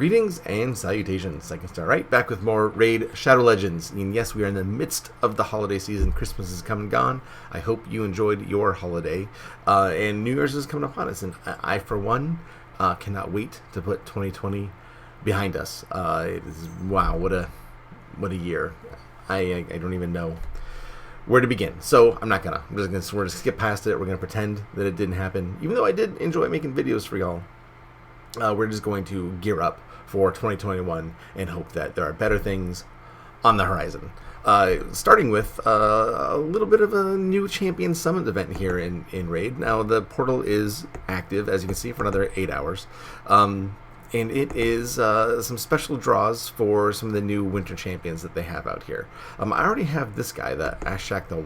Greetings and salutations. I can start right back with more Raid Shadow Legends. And yes, we are in the midst of the holiday season. Christmas is come and gone. I hope you enjoyed your holiday. And New Year's is coming upon us. And I for one, cannot wait to put 2020 behind us. Wow, what a year. I don't even know where to begin. So I'm not gonna. We're just gonna skip past it. We're gonna pretend that it didn't happen. Even though I did enjoy making videos for y'all. We're just going to gear up for 2021 and hope that there are better things on the horizon. Starting with a little bit of a new Champion Summit event here in Raid. Now, the portal is active, as you can see, for another 8 hours. And it is some special draws for some of the new winter champions that they have out here. I already have this guy, the Ashak the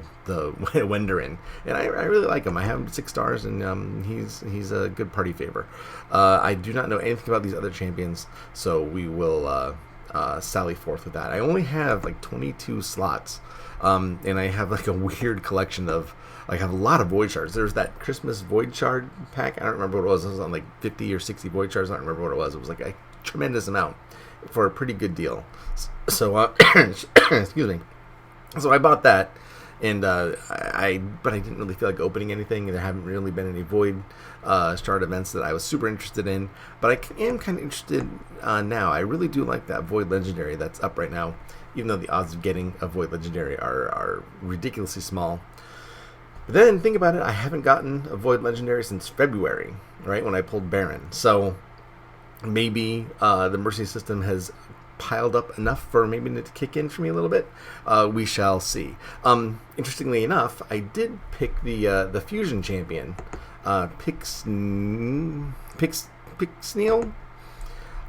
Wenderin, and I really like him. I have him 6 stars, and he's a good party favor. I do not know anything about these other champions, so we will sally forth with that. I only have like 22 slots, and I have like a weird collection of. I have a lot of void shards. There's that Christmas void shard pack. I don't remember what it was. It was on like 50 or 60 void shards. I don't remember what it was. It was like a tremendous amount for a pretty good deal. So, excuse me. So I bought that, and but I didn't really feel like opening anything. There haven't really been any void shard events that I was super interested in. But I am kind of interested now. I really do like that void legendary that's up right now, even though the odds of getting a void legendary are ridiculously small. But then, think about it, I haven't gotten a Void Legendary since February, right, when I pulled Baron. So, maybe the Mercy system has piled up enough for maybe to kick in for me a little bit. We shall see. Interestingly enough, I did pick the Fusion Champion, Pixneal,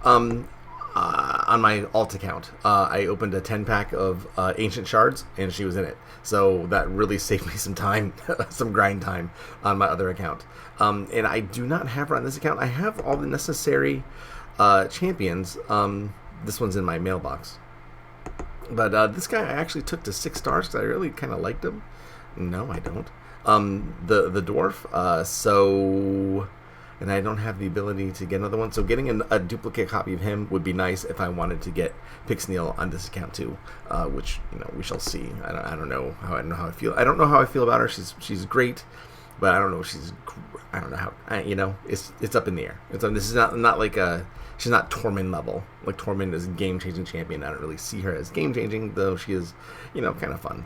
on my alt account. I opened a 10-pack of Ancient Shards, and she was in it. So that really saved me some time, some grind time on my other account. And I do not have her on this account. I have all the necessary champions. This one's in my mailbox. But this guy I actually took to 6 stars because I really kind of liked him. No, I don't. The dwarf. And I don't have the ability to get another one. So getting a duplicate copy of him would be nice if I wanted to get Pixneal on this account too, which we shall see. I don't know how I feel. I don't know how I feel about her. She's great, but I don't know. I don't know how. It's up in the air. This is not like she's not Tormund level. Like Tormund is a game changing champion. I don't really see her as game changing, though she is kind of fun.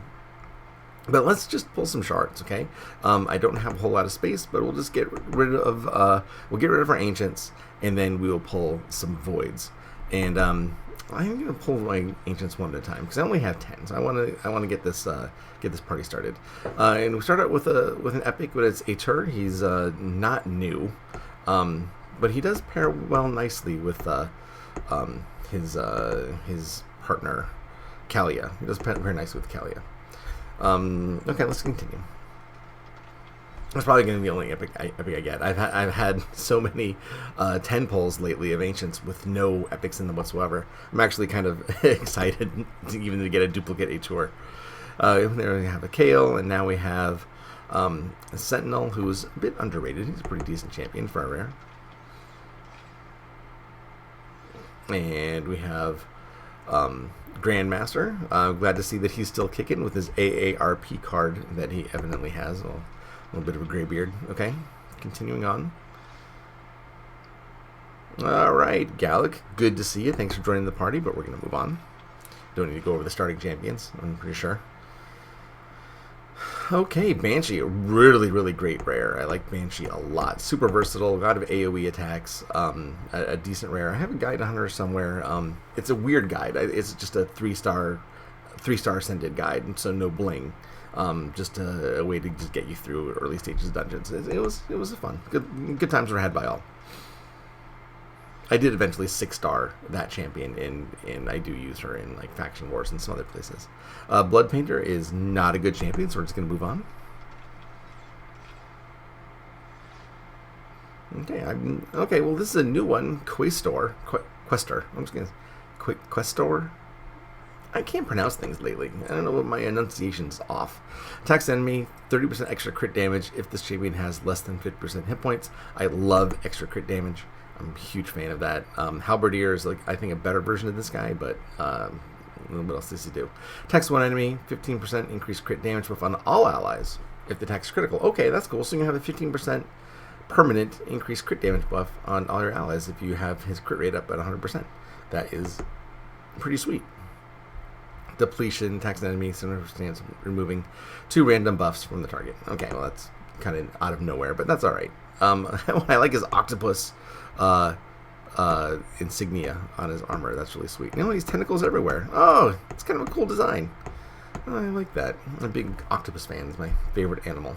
But let's just pull some shards, okay? I don't have a whole lot of space, but we'll just get rid of our ancients, and then we will pull some voids. And I'm gonna pull my ancients one at a time because I only have 10, so I want to get this party started. And we start out with an epic, but it's Atur. He's not new, but he does pair well nicely with his partner Kalia. He does pair nicely with Kalia. Okay, let's continue. That's probably going to be the only epic I get. I've had so many 10 pulls lately of Ancients with no epics in them whatsoever. I'm actually kind of excited to get a duplicate Atur. There we have a Kale, and now we have a Sentinel, who's a bit underrated. He's a pretty decent champion for a rare. And we have Grandmaster. I'm glad to see that he's still kicking with his AARP card that he evidently has. A little bit of a gray beard. Okay, continuing on. Alright, Gallic, good to see you. Thanks for joining the party, but we're going to move on. Don't need to go over the starting champions, I'm pretty sure. Okay, Banshee, a really, really great rare. I like Banshee a lot. Super versatile, a lot of AoE attacks, a decent rare. I have a guide on her somewhere. It's a weird guide. It's just a 3-star ascended guide, so no bling. Just a way to just get you through early stages of dungeons. It was fun. Good times were had by all. I did eventually 6-star that champion, and I do use her in like Faction Wars and some other places. Blood Painter is not a good champion, so we're just going to move on. Okay, well, this is a new one, Questor. I'm just going to... Questor? I can't pronounce things lately. I don't know what my enunciation's off. Attacks enemy, 30% extra crit damage if this champion has less than 50% hit points. I love extra crit damage. I'm a huge fan of that. Halberdier is, like, I think, a better version of this guy, but what else does he do? Attacks one enemy, 15% increased crit damage buff on all allies if the attack is critical. Okay, that's cool. So you have a 15% permanent increased crit damage buff on all your allies if you have his crit rate up at 100%. That is pretty sweet. Depletion, attacks an enemy, 7% removing 2 random buffs from the target. Okay, well, that's kind of out of nowhere, but that's all right. What I like is octopus insignia on his armor. That's really sweet. You know, he's tentacles everywhere. Oh, it's kind of a cool design. Oh, I like that. I'm a big octopus fan. It's my favorite animal.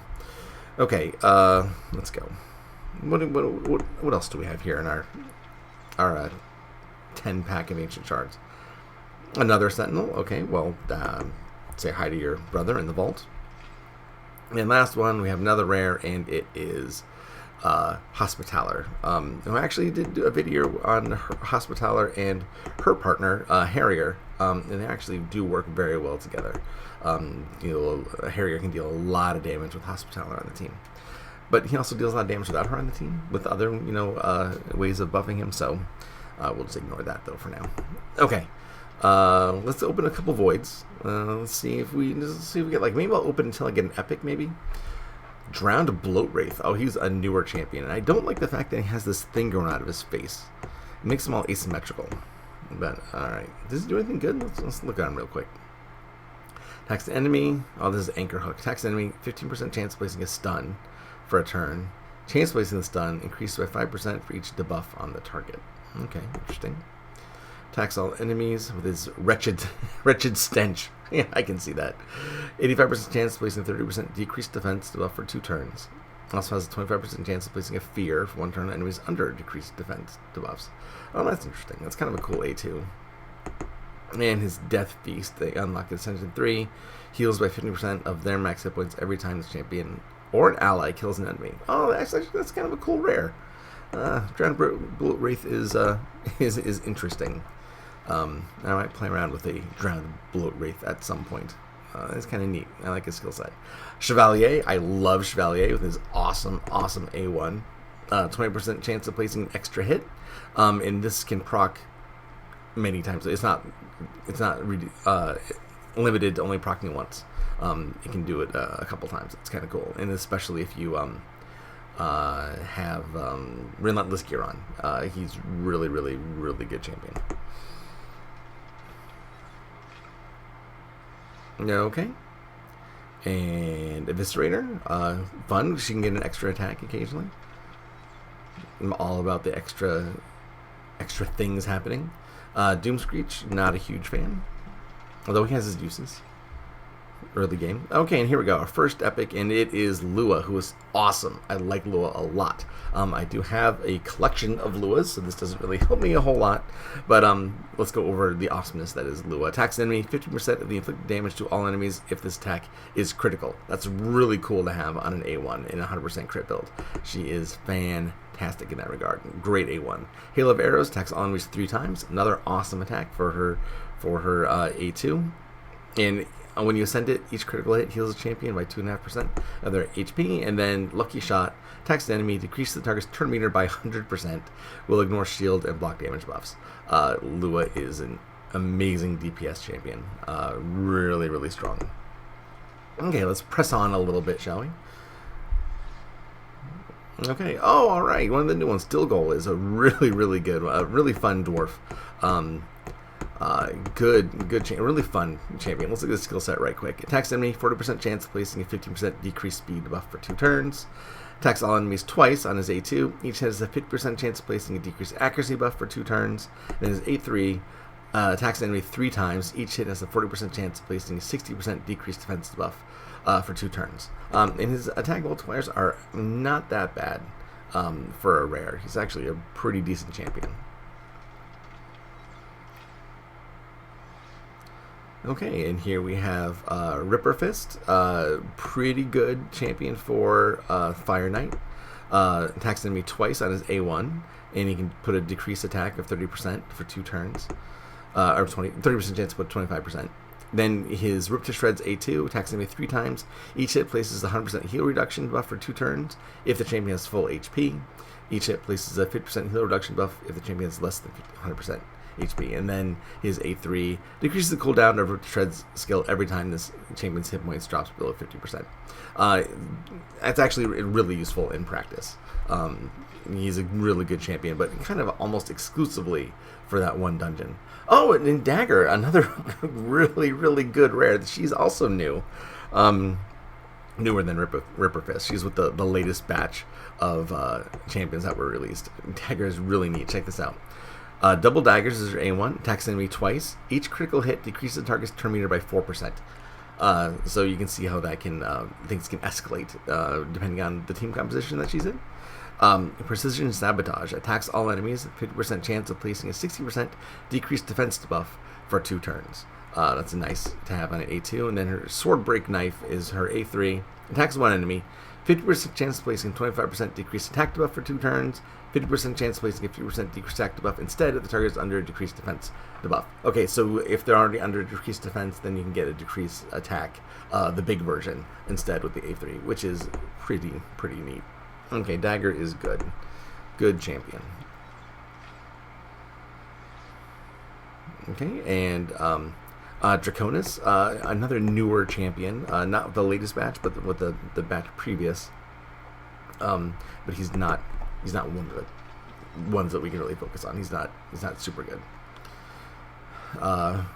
Okay, let's go. What else do we have here in our 10-pack of ancient shards? Another sentinel. Okay, well, say hi to your brother in the vault. And last one, we have another rare, and it is Hospitaller. I actually did do a video on Hospitaller and her partner, Harrier, and they actually do work very well together. Harrier can deal a lot of damage with Hospitaller on the team. But he also deals a lot of damage without her on the team, with other, ways of buffing him, so we'll just ignore that, though, for now. Okay. Let's open a couple voids. Let's see if we get, like, maybe I'll open until I get an epic, maybe. Drowned Bloat Wraith. Oh, he's a newer champion, and I don't like the fact that he has this thing growing out of his face. It makes him all asymmetrical. But alright, does he do anything good? Let's look at him real quick. Attacks the enemy. Oh, this is Anchor Hook. Attacks the enemy, 15% chance of placing a stun for a turn. Chance of placing the stun increased by 5% for each debuff on the target. Okay, interesting. Attacks all enemies with his wretched stench. Yeah, I can see that. 85% chance of placing 30% decreased defense debuff for 2 turns. Also has a 25% chance of placing a fear for 1 turn on enemies under decreased defense debuffs. Oh, that's interesting. That's kind of a cool A2. And his Death Feast, they unlock in Ascension 3, heals by 50% of their max hit points every time this champion or an ally kills an enemy. Oh, that's kind of a cool rare. Drowned Bloat Wraith is interesting. I might play around with a Drowned Bloat Wraith at some point. It's kind of neat. I like his skill set. Chevalier. I love Chevalier with his awesome A1. 20% chance of placing an extra hit. And this can proc many times. It's not limited to only procking once. It can do it a couple times. It's kind of cool. And especially if you have Relentless Gear on. He's really, really, really good champion. Okay. And Eviscerator. Fun. She can get an extra attack occasionally. I'm all about the extra things happening. Doomscreech, not a huge fan. Although he has his uses. Early game. Okay, and here we go. Our first epic, and it is Lua, who is awesome. I like Lua a lot. I do have a collection of Luas, so this doesn't really help me a whole lot. But let's go over the awesomeness that is Lua. Attacks an enemy, 50% of the inflicted damage to all enemies if this attack is critical. That's really cool to have on an A1 in a 100% crit build. She is fantastic in that regard. Great A1. Hail of Arrows attacks all enemies 3 times. Another awesome attack for her A2. And when you ascend it, each critical hit heals a champion by 2.5% of their HP, and then Lucky Shot attacks the enemy, decreases the target's turn meter by 100%, will ignore shield and block damage buffs. Lua is an amazing DPS champion. Really, really strong. Okay, let's press on a little bit, shall we? Okay, oh, alright, one of the new ones, Stilgol, is a really, really good, really fun dwarf. Really fun champion. Let's look at the skill set right quick. Attacks enemy, 40% chance of placing a 15% decreased speed buff for 2 turns. Attacks all enemies twice on his A2. Each has a 50% chance of placing a decreased accuracy buff for 2 turns. And his A3 attacks enemy 3 times. Each hit has a 40% chance of placing a 60% decreased defense buff for 2 turns. And his attack multipliers are not that bad for a rare. He's actually a pretty decent champion. Okay, and here we have Ripper Fist, pretty good champion for Fire Knight. Attacks enemy twice on his A1, and he can put a decreased attack of 30% for 2 turns, or 30% chance to put 25%. Then his Rip to Shreds A2 attacks enemy 3 times. Each hit places a 100% heal reduction buff for 2 turns if the champion has full HP. Each hit places a 50% heal reduction buff if the champion is less than 100% HP. And then his A3 decreases the cooldown of Shred's skill every time this champion's hit points drops below 50%. That's actually really useful in practice. He's a really good champion, but kind of almost exclusively for that one dungeon. Oh, and Dagger, another really, really good rare. She's also new. Newer than Ripper Fist. She's with the latest batch of champions that were released. Dagger is really neat. Check this out. Double Daggers is your A1. Attacks enemy twice. Each critical hit decreases the target's turn meter by 4%. So you can see how that can things can escalate depending on the team composition that she's in. Precision Sabotage attacks all enemies. 50% chance of placing a 60% decreased defense buff for 2 turns. That's nice to have on an A2. And then her Sword Break Knife is her A3. Attacks one enemy. 50% chance of placing 25% decreased attack debuff for 2 turns. 50% chance of placing a 50% decreased attack debuff instead if the target is under a decreased defense debuff. Okay, so if they're already under a decreased defense, then you can get a decreased attack, the big version, instead with the A3, which is pretty neat. Okay, Dagger is good. Good champion. Okay, and Draconis, another newer champion, not the latest batch, but with the batch previous. But he's not one of the ones that we can really focus on. He's not super good.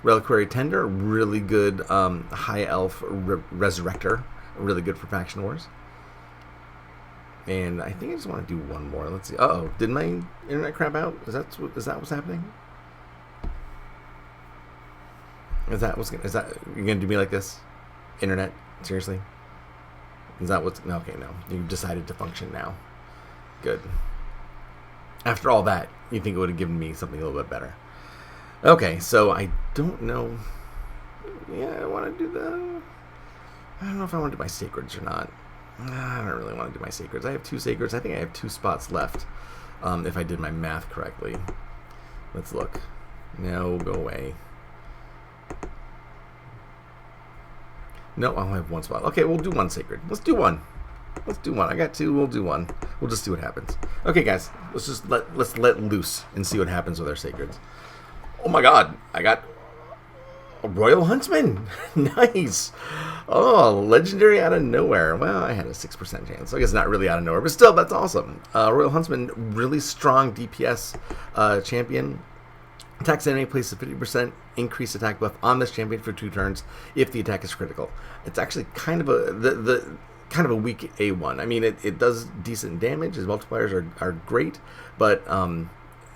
Reliquary Tender, really good high elf resurrector, really good for faction wars. And I think I just want to do one more. Let's see. Uh-oh, did my internet crap out? Is that what's happening? Is that you're gonna do me like this? Internet? Seriously? Is that what's... Okay, no. You've decided to function now. Good. After all that, you'd think it would have given me something a little bit better. Okay, so I don't know... Yeah, I want to do the... I don't know if I want to do my Sacreds or not. I don't really want to do my Sacreds. I have 2 Sacreds. I think I have 2 spots left, if I did my math correctly. Let's look. No, go away. No, I only have 1 spot. Okay, we'll do 1 Sacred. Let's do one. I got 2. We'll do 1. We'll just see what happens. Okay, guys. Let's let loose and see what happens with our Sacreds. Oh my God! I got a Royal Huntsman. Nice. Oh, legendary out of nowhere. Well, I had a 6% chance. So I guess not really out of nowhere, but still, that's awesome. Royal Huntsman, really strong DPS champion. Attacks enemy, places a 50% increased attack buff on this champion for 2 turns if the attack is critical. It's actually kind of a weak A1. I mean, it does decent damage. His multipliers are great, but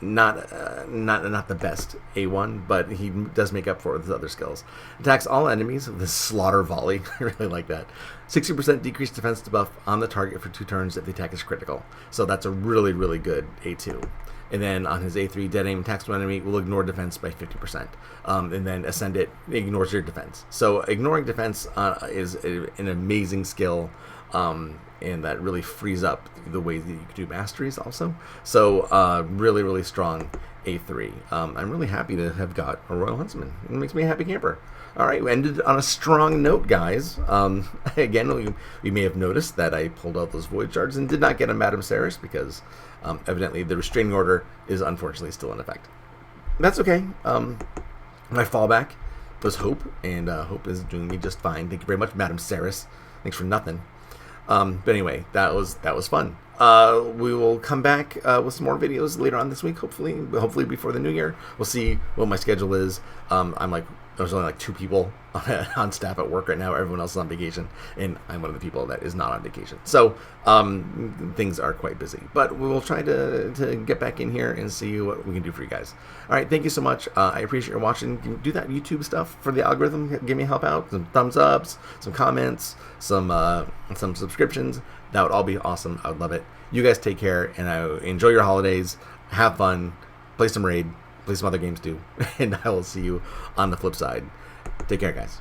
not the best A1. But he does make up for it with his other skills. Attacks all enemies with a slaughter volley. I really like that. 60% decreased defense debuff on the target for 2 turns if the attack is critical. So that's a really good A2. And then on his A3, dead aim attacks one enemy will ignore defense by 50%. And then ascend it ignores your defense. So ignoring defense is an amazing skill, and that really frees up the way that you can do masteries also. So really strong A3. I'm really happy to have got a Royal Huntsman. It makes me a happy camper. All right, we ended on a strong note, guys. Again, we may have noticed that I pulled out those Void Shards and did not get a Madame Ceres because evidently the restraining order is unfortunately still in effect. That's okay. My fallback was Hope, and Hope is doing me just fine. Thank you very much, Madame Ceres. Thanks for nothing. But anyway, that was fun. We will come back with some more videos later on this week, hopefully before the new year. We'll see what my schedule is. There's only 2 people on staff at work right now. Everyone else is on vacation, and I'm one of the people that is not on vacation. So things are quite busy, but we will try to get back in here and see what we can do for you guys. All right, thank you so much. I appreciate your watching. Do that YouTube stuff for the algorithm. Give me a help out. Some thumbs ups, some comments, some subscriptions. That would all be awesome. I would love it. You guys take care, and enjoy your holidays. Have fun. Play some Raid. Play some other games too. And I will see you on the flip side. Take care, guys.